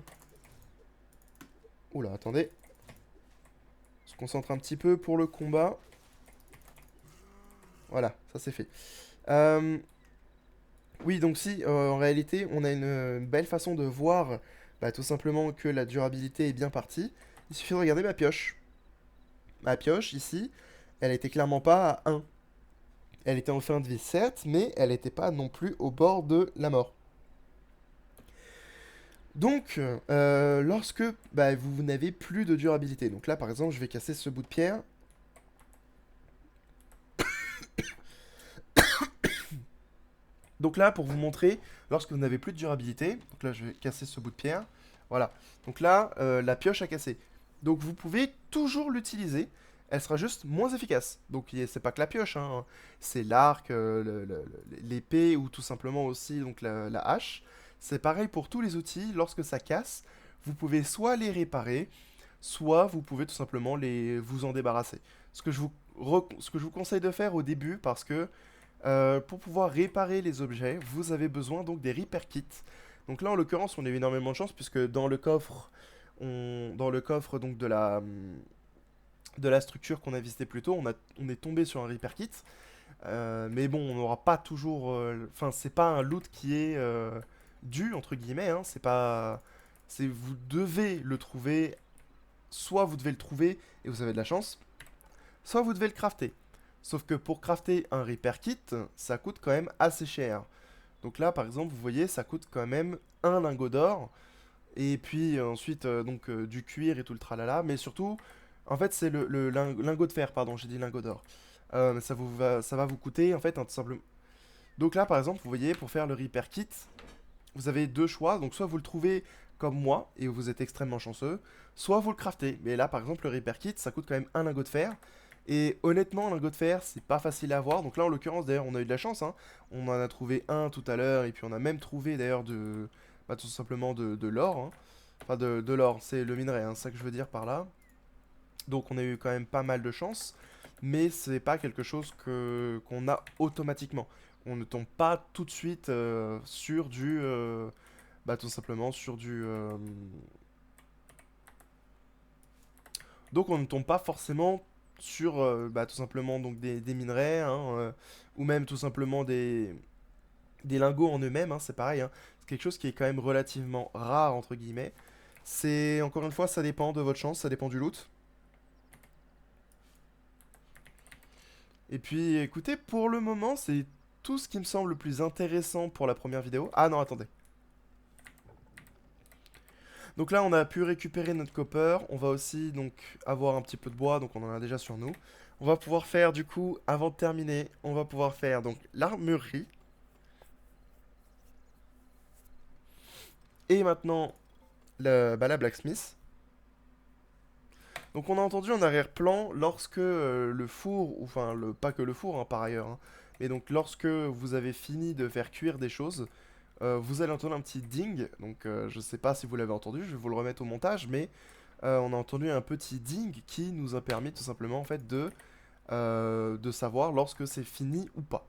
Oula, attendez. On se concentre un petit peu pour le combat. Voilà, ça c'est fait. Euh, oui, donc si, en réalité, on a une belle façon de voir bah, tout simplement que la durabilité est bien partie. Il suffit de regarder ma pioche. Ma pioche, ici, elle était clairement pas à 1. Elle était en fin de vie, certes, mais elle n'était pas non plus au bord de la mort. Donc, lorsque bah, vous n'avez plus de durabilité, donc là par exemple, je vais casser ce bout de pierre. Donc là, pour vous montrer, lorsque vous n'avez plus de durabilité, donc là je vais casser ce bout de pierre. Voilà. Donc là, la pioche a cassé. Donc vous pouvez toujours l'utiliser. Elle sera juste moins efficace. Donc c'est pas que la pioche, hein. C'est l'arc, l'épée ou tout simplement aussi donc la hache. C'est pareil pour tous les outils. Lorsque ça casse, vous pouvez soit les réparer, soit vous pouvez tout simplement vous en débarrasser. Ce que je vous conseille de faire au début, parce que pour pouvoir réparer les objets, vous avez besoin donc des repair kits. Donc là, en l'occurrence, on a eu énormément de chance puisque dans le coffre, dans le coffre donc de la structure qu'on a visité plus tôt, on est tombé sur un repair kit. Mais bon, on n'aura pas toujours. Enfin, c'est pas un loot qui est dû entre guillemets, hein. C'est pas. C'est vous devez le trouver. Soit vous devez le trouver et vous avez de la chance, soit vous devez le crafter. Sauf que pour crafter un repair kit, ça coûte quand même assez cher. Donc là, par exemple, vous voyez, ça coûte quand même un lingot d'or. Et puis ensuite, du cuir et tout le tralala. Mais surtout, en fait, c'est lingot de fer, pardon, j'ai dit lingot d'or. Ça va vous coûter, en fait, un tout simple... Donc là, par exemple, vous voyez, pour faire le repair kit, vous avez deux choix. Donc soit vous le trouvez comme moi, et vous êtes extrêmement chanceux, soit vous le craftez. Mais là, par exemple, le repair kit, ça coûte quand même un lingot de fer. Et honnêtement, un lingot de fer, c'est pas facile à avoir. Donc là, en l'occurrence, d'ailleurs, on a eu de la chance, hein. On en a trouvé un tout à l'heure, et puis on a même trouvé d'ailleurs bah, tout simplement de l'or, hein. Enfin, de l'or, c'est le minerai, hein, c'est ça que je veux dire par là. Donc on a eu quand même pas mal de chance, mais c'est pas quelque chose qu'on a automatiquement. On ne tombe pas tout de suite sur bah, tout simplement sur donc on ne tombe pas forcément sur bah, tout simplement donc des minerais, hein, ou même tout simplement des lingots en eux-mêmes, hein, c'est pareil, hein. C'est quelque chose qui est quand même relativement rare entre guillemets. C'est encore une fois, ça dépend de votre chance, ça dépend du loot. Et puis écoutez, pour le moment, c'est tout ce qui me semble le plus intéressant pour la première vidéo. Ah non, attendez. Donc là, on a pu récupérer notre copper. On va aussi donc avoir un petit peu de bois, donc on en a déjà sur nous. On va pouvoir faire du coup, avant de terminer, on va pouvoir faire donc l'armurerie. Et maintenant, bah, la blacksmith. Donc on a entendu en arrière-plan lorsque le four, ou enfin pas que le four hein, par ailleurs, hein, mais donc lorsque vous avez fini de faire cuire des choses, vous allez entendre un petit ding. Donc je sais pas si vous l'avez entendu, je vais vous le remettre au montage, mais on a entendu un petit ding qui nous a permis tout simplement en fait de savoir lorsque c'est fini ou pas.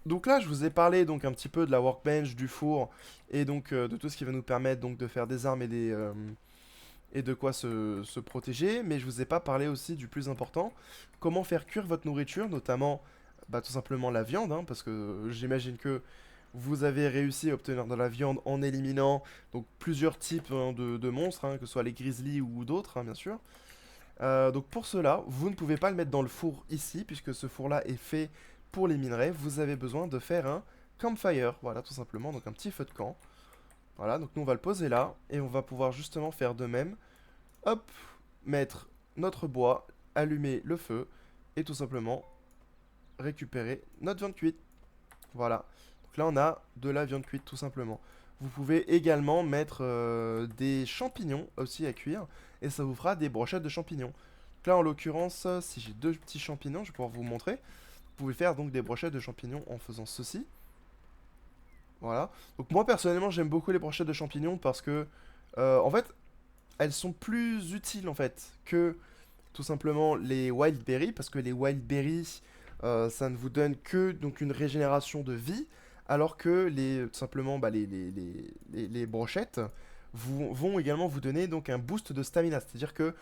Donc là, je vous ai parlé donc un petit peu de la workbench, du four et donc de tout ce qui va nous permettre donc de faire des armes et de quoi se protéger, mais je vous ai pas parlé aussi du plus important, comment faire cuire votre nourriture, notamment bah, tout simplement la viande, hein, parce que j'imagine que vous avez réussi à obtenir de la viande en éliminant donc plusieurs types hein, de monstres, hein, que ce soit les grizzlies ou d'autres, hein, bien sûr. Donc pour cela, vous ne pouvez pas le mettre dans le four ici, puisque ce four-là est fait pour les minerais. Vous avez besoin de faire un campfire, voilà tout simplement, donc un petit feu de camp. Voilà, donc nous on va le poser là, et on va pouvoir justement faire de même. Hop, mettre notre bois, allumer le feu, et tout simplement récupérer notre viande cuite. Voilà, donc là on a de la viande cuite tout simplement. Vous pouvez également mettre des champignons aussi à cuire, et ça vous fera des brochettes de champignons. Donc là en l'occurrence, si j'ai deux petits champignons, je vais pouvoir vous montrer. Vous pouvez faire donc des brochettes de champignons en faisant ceci. Voilà. Donc moi personnellement j'aime beaucoup les brochettes de champignons parce que en fait elles sont plus utiles en fait que tout simplement les wild berries parce que les wild berries ça ne vous donne que donc une régénération de vie alors que tout simplement bah, les brochettes vont également vous donner donc un boost de stamina. C'est-à-dire que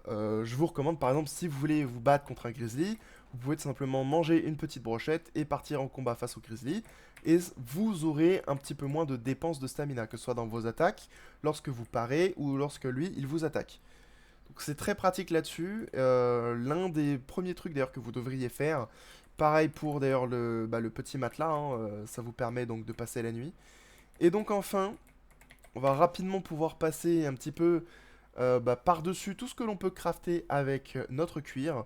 je vous recommande par exemple si vous voulez vous battre contre un grizzly, vous pouvez tout simplement manger une petite brochette et partir en combat face au grizzly. Et vous aurez un petit peu moins de dépenses de stamina, que ce soit dans vos attaques, lorsque vous parez ou lorsque lui il vous attaque. Donc c'est très pratique là-dessus. L'un des premiers trucs d'ailleurs que vous devriez faire, pareil pour d'ailleurs le petit matelas, hein, ça vous permet donc de passer la nuit. Et donc enfin, on va rapidement pouvoir passer un petit peu par-dessus tout ce que l'on peut crafter avec notre cuir,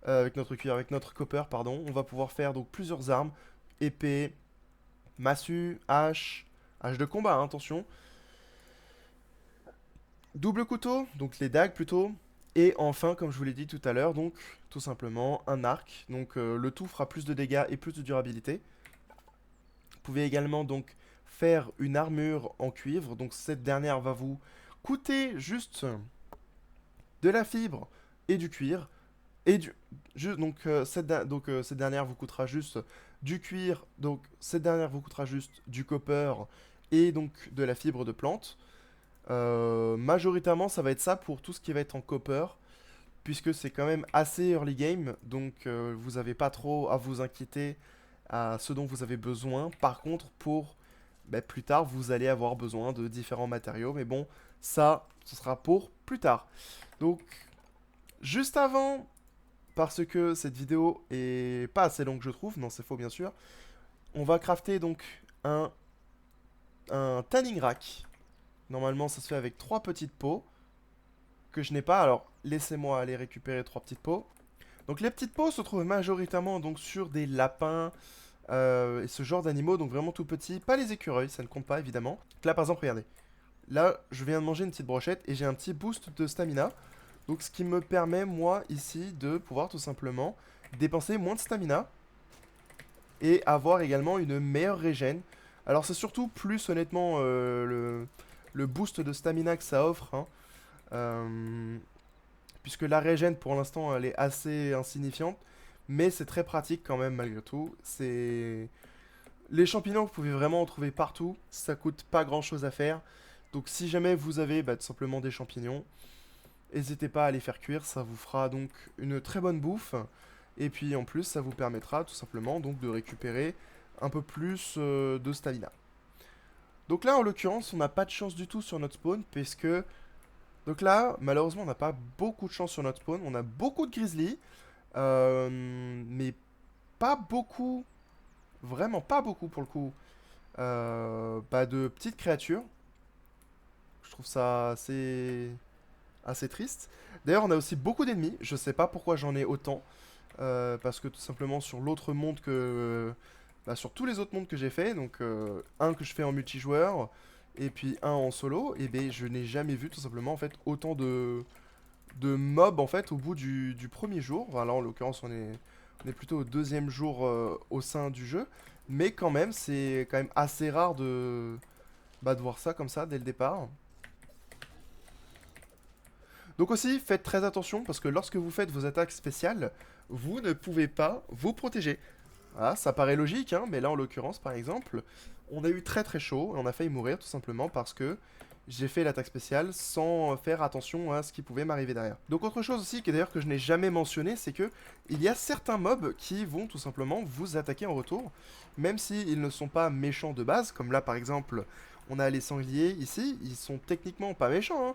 avec notre copper, pardon. On va pouvoir faire donc plusieurs armes, épée, massue, hache de combat, hein, attention. Double couteau, donc les dagues plutôt. Et enfin, comme je vous l'ai dit tout à l'heure, donc tout simplement un arc. Donc le tout fera plus de dégâts et plus de durabilité. Vous pouvez également donc faire une armure en cuivre. Donc cette dernière va vous coûter juste de la fibre et du cuir. Et cette dernière vous coûtera juste du cuir. Donc cette dernière vous coûtera juste du copper et donc de la fibre de plante. Majoritairement ça va être ça pour tout ce qui va être en copper. Puisque c'est quand même assez early game. Donc vous n'avez pas trop à vous inquiéter à ce dont vous avez besoin. Par contre pour plus tard vous allez avoir besoin de différents matériaux. Mais bon ça ce sera pour plus tard. Donc juste avant, parce que cette vidéo est pas assez longue je trouve, non c'est faux bien sûr, on va crafter donc un tanning rack. Normalement ça se fait avec 3 petites pots que je n'ai pas, alors laissez-moi aller récupérer 3 petites pots. Donc les petites pots se trouvent majoritairement donc sur des lapins et ce genre d'animaux, donc vraiment tout petits, pas les écureuils, ça ne compte pas évidemment. Donc là par exemple regardez, là je viens de manger une petite brochette et j'ai un petit boost de stamina. Donc ce qui me permet moi ici de pouvoir tout simplement dépenser moins de stamina et avoir également une meilleure régène. Alors c'est surtout plus honnêtement le boost de stamina que ça offre, hein. Puisque la régène pour l'instant elle est assez insignifiante, mais c'est très pratique quand même malgré tout. Les champignons vous pouvez vraiment en trouver partout, ça coûte pas grand chose à faire. Donc si jamais vous avez tout simplement des champignons, n'hésitez pas à les faire cuire, ça vous fera donc une très bonne bouffe. Et puis en plus ça vous permettra tout simplement donc de récupérer un peu plus de stamina. Donc là en l'occurrence on n'a pas de chance du tout sur notre spawn puisque... Donc là malheureusement on n'a pas beaucoup de chance sur notre spawn. On a beaucoup de grizzly, mais pas beaucoup, vraiment pas beaucoup pour le coup, de petites créatures. Je trouve ça assez triste. D'ailleurs on a aussi beaucoup d'ennemis, je sais pas pourquoi j'en ai autant. Parce que tout simplement sur l'autre monde sur tous les autres mondes que j'ai fait, donc un que je fais en multijoueur et puis un en solo, et ben je n'ai jamais vu tout simplement en fait autant de mobs en fait au bout du premier jour. Voilà, en l'occurrence on est plutôt au deuxième jour au sein du jeu, mais quand même c'est quand même assez rare de voir ça comme ça dès le départ. Donc aussi, faites très attention parce que lorsque vous faites vos attaques spéciales, vous ne pouvez pas vous protéger. Voilà, ça paraît logique, hein, mais là en l'occurrence, par exemple, on a eu très très chaud et on a failli mourir tout simplement parce que j'ai fait l'attaque spéciale sans faire attention à ce qui pouvait m'arriver derrière. Donc autre chose aussi, que d'ailleurs que je n'ai jamais mentionné, c'est que il y a certains mobs qui vont tout simplement vous attaquer en retour, même s'ils ne sont pas méchants de base, comme là par exemple, on a les sangliers ici, ils sont techniquement pas méchants, hein.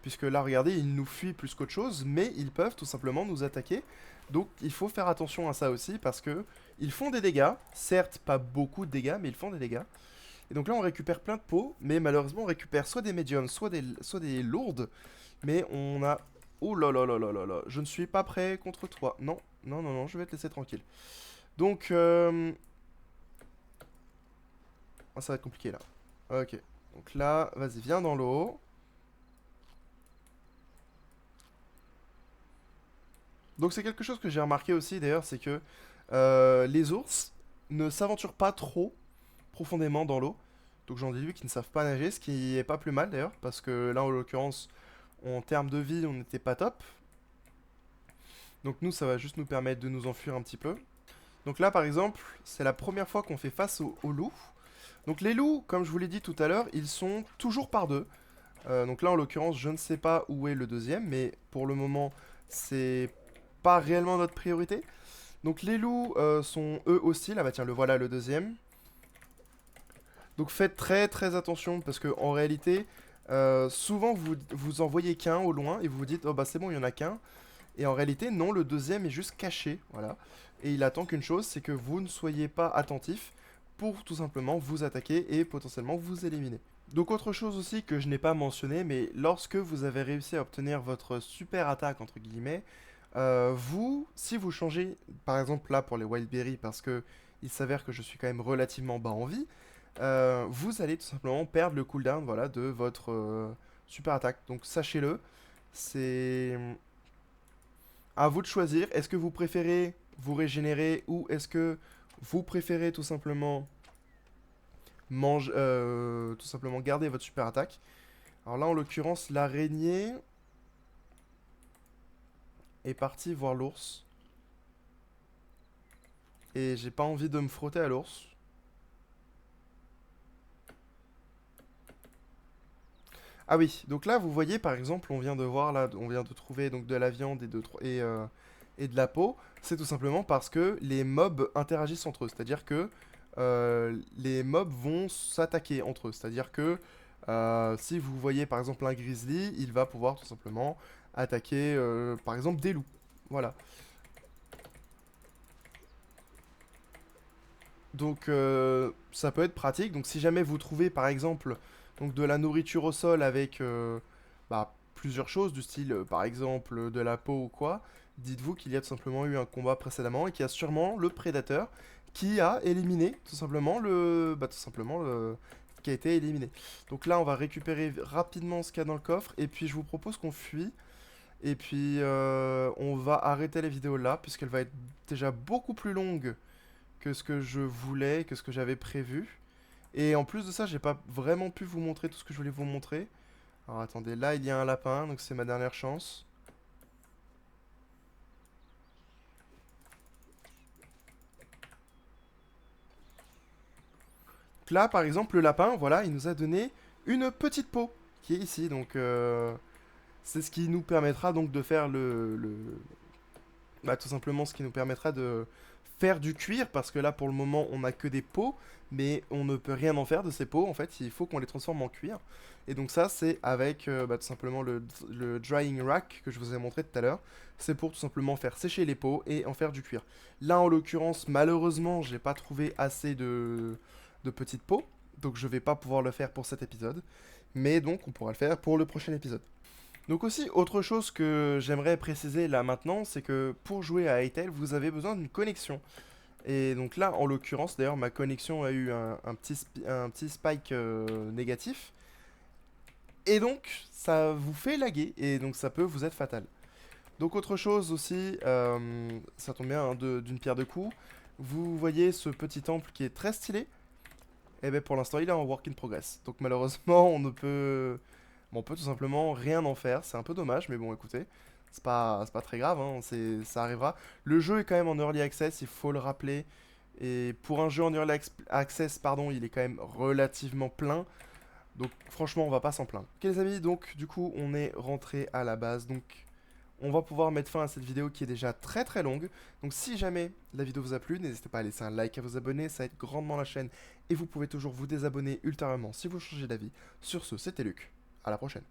Puisque là regardez ils nous fuient plus qu'autre chose, mais ils peuvent tout simplement nous attaquer. Donc il faut faire attention à ça aussi parce que Ils font des dégâts, certes pas beaucoup de dégâts, mais ils font des dégâts. Et donc là on récupère plein de pots, mais malheureusement on récupère soit des médiums, soit des lourdes. Mais on a... Oh là là là là là là, je ne suis pas prêt contre toi. Non, non, non, non, je vais te laisser tranquille. Donc, ah, ça va être compliqué là. Ok, donc là, vas-y, viens dans l'eau. Donc c'est quelque chose que j'ai remarqué aussi d'ailleurs, c'est que les ours ne s'aventurent pas trop profondément dans l'eau. Donc j'en déduis qu'ils ne savent pas nager, ce qui est pas plus mal d'ailleurs, parce que là en l'occurrence, en termes de vie, on n'était pas top. Donc nous, ça va juste nous permettre de nous enfuir un petit peu. Donc là par exemple, c'est la première fois qu'on fait face aux loups. Donc les loups, comme je vous l'ai dit tout à l'heure, ils sont toujours par deux. Donc là en l'occurrence, je ne sais pas où est le deuxième, mais pour le moment, c'est pas réellement notre priorité. Donc les loups sont eux hostiles. Ah bah tiens, le voilà le deuxième. Donc faites très très attention parce que en réalité, souvent vous en voyez qu'un au loin et vous vous dites oh bah c'est bon il y en a qu'un. Et en réalité non, le deuxième est juste caché, voilà. Et il attend qu'une chose, c'est que vous ne soyez pas attentif pour tout simplement vous attaquer et potentiellement vous éliminer. Donc autre chose aussi que je n'ai pas mentionné, mais lorsque vous avez réussi à obtenir votre super attaque entre guillemets, vous, si vous changez, par exemple là pour les Wildberry, parce que il s'avère que je suis quand même relativement bas en vie, vous allez tout simplement perdre le cooldown voilà, de votre super attaque. Donc sachez-le, c'est à vous de choisir. Est-ce que vous préférez vous régénérer ou est-ce que vous préférez tout simplement tout simplement garder votre super attaque. Alors là en l'occurrence l'araignée est partie voir l'ours. Et j'ai pas envie de me frotter à l'ours. Ah oui, donc là vous voyez par exemple, on vient de voir là, on vient de trouver donc de la viande et de la peau. C'est tout simplement parce que les mobs interagissent entre eux. C'est-à-dire que les mobs vont s'attaquer entre eux. C'est-à-dire que si vous voyez par exemple un grizzly, il va pouvoir tout simplement attaquer par exemple des loups. Voilà. Donc ça peut être pratique. Donc si jamais vous trouvez par exemple donc de la nourriture au sol avec bah, plusieurs choses du style par exemple de la peau ou quoi, dites-vous qu'il y a tout simplement eu un combat précédemment et qu'il y a sûrement le prédateur qui a éliminé tout simplement le qui a été éliminé. Donc là on va récupérer rapidement ce qu'il y a dans le coffre et puis je vous propose qu'on fuit et puis on va arrêter la vidéo là puisqu'elle va être déjà beaucoup plus longue que ce que je voulais, que ce que j'avais prévu. Et en plus de ça, j'ai pas vraiment pu vous montrer tout ce que je voulais vous montrer. Alors attendez, là il y a un lapin, donc c'est ma dernière chance. Donc là par exemple, le lapin, voilà, il nous a donné une petite peau qui est ici. Donc c'est ce qui nous permettra donc de faire bah, tout simplement ce qui nous permettra de faire du cuir, parce que là pour le moment on n'a que des peaux, mais on ne peut rien en faire de ces peaux, en fait il faut qu'on les transforme en cuir. Et donc ça c'est avec bah, tout simplement le drying rack que je vous ai montré tout à l'heure, c'est pour tout simplement faire sécher les peaux et en faire du cuir. Là en l'occurrence malheureusement j'ai pas trouvé assez de petites peaux, donc je vais pas pouvoir le faire pour cet épisode, mais donc on pourra le faire pour le prochain épisode. Donc aussi, autre chose que j'aimerais préciser là maintenant, c'est que pour jouer à Hytale, vous avez besoin d'une connexion. Et donc là, en l'occurrence, d'ailleurs, ma connexion a eu un petit spike négatif. Et donc, ça vous fait laguer, et donc ça peut vous être fatal. Donc autre chose aussi, ça tombe bien, hein, d'une pierre deux coups. Vous voyez ce petit temple qui est très stylé. Et bien pour l'instant, il est en work in progress. Donc malheureusement, on ne peut... Bon, on peut tout simplement rien en faire, c'est un peu dommage, mais bon, écoutez, c'est pas très grave, hein, ça arrivera. Le jeu est quand même en early access, il faut le rappeler, et pour un jeu en early access, pardon, il est quand même relativement plein, donc franchement, on va pas s'en plaindre. Ok les amis, donc du coup, on est rentré à la base, donc on va pouvoir mettre fin à cette vidéo qui est déjà très très longue. Donc si jamais la vidéo vous a plu, n'hésitez pas à laisser un like, à vous abonner, ça aide grandement la chaîne, et vous pouvez toujours vous désabonner ultérieurement si vous changez d'avis. Sur ce, c'était Luc. À la prochaine.